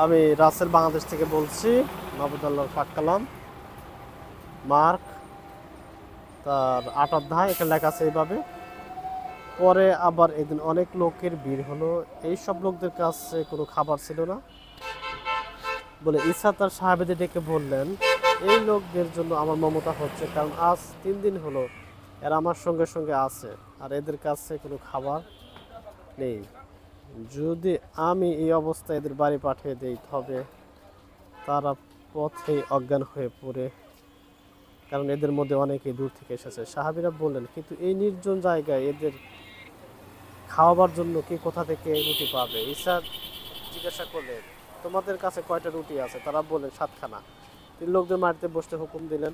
আমি রাসেল বাংলাদেশ থেকে বলছি। মাহবুদুল্লাহ পাক কালাম মার্ক তার ৮ অধ্যায় এখানে লেখা আছে এইভাবে। পরে আবার একদিন অনেক লোকের ভিড় হলো, এই সব লোকদের কাছে কোনো খাবার ছিল না বলে ঈসা তার সাহাবীদের ডেকে বললেন, এই লোকদের জন্য আমার মমতা হচ্ছে, কারণ আজ ৩ দিন হলো এরা আমার সঙ্গে সঙ্গে আছে আর এদের কাছে কোনো খাবার নেই। যদি আমি এই অবস্থায় এদের বাড়ি পাঠিয়ে দিই তবে তারা পথে অজ্ঞান হয়ে পড়ে, কারণ এদের মধ্যে অনেকেই দূর থেকে এসেছে। সাহাবীরা বললেন, কিন্তু এই নির্জন জায়গায় এদের খাওয়াবার জন্য কি কোথা থেকে রুটি পাবে? ঈসা জিজ্ঞাসা করলেন, তোমাদের কাছে কয়টা রুটি আছে? তারা বললেন, 7খানা। তিনি লোকদের মাটিতে বসতে হুকুম দিলেন।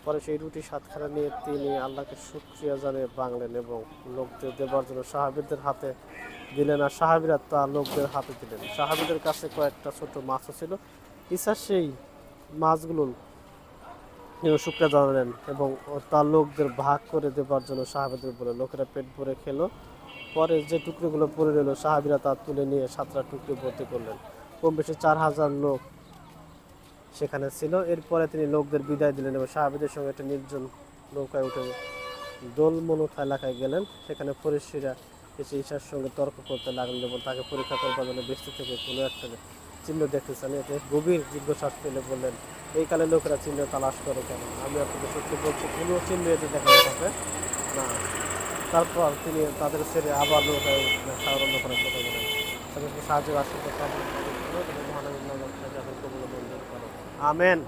পরে সেই রুটি 7খানা নিয়ে তিনি আল্লাহকে শুকরিয়া জানিয়ে ভাঙলেন এবং লোকদের দেবার জন্য সাহাবীদের হাতে দিলেন, আর সাহাবীরা তা লোকদের হাতে দিলেন। সাহাবীদের কাছে কয়েকটা ছোট মাছও ছিল। ঈসা সেই মাছগুলো শুকরিয়া জানালেন এবং তার লোকদের ভাগ করে দেবার জন্য সাহাবীদের বলে, লোকেরা পেট ভরে খেলো। পরে যে টুকরোগুলো পড়ে রইল সাহাবীরা তা তুলে নিয়ে 7টা টুকরো ভর্তি করলেন। কম বেশি 4000 লোক সেখানে ছিল। এরপরে তিনি লোকদের বিদায় দিলেন এবং সাহাবীদের সঙ্গে একটা নির্জন নৌকায় উঠে দোলমনুথা এলাকায় গেলেন। সেখানে ফরিসীরা এসে ঈসার সঙ্গে তর্ক করতে লাগলেন এবং তাকে পরীক্ষা করবার জন্য বৃষ্টি থেকে কোনো একটা চিহ্ন দেখতে চান। এতে গভীর দীর্ঘশ্বাস ফেলে বললেন, এই কালে লোকেরা চিহ্ন তালাশ করে কেন? আমি আপনাকে সত্যি বলছি, কোনো চিহ্ন এতে দেখানো হবে না। তারপর তিনি তাদের ছেড়ে আবার নৌকায় সাধারণ করার কথা বলেন। তাদেরকে সাহায্যের আশীর্বাদ কামনা করে মহানবী নামক এখন কবুল মঞ্জুর করো। আমেন।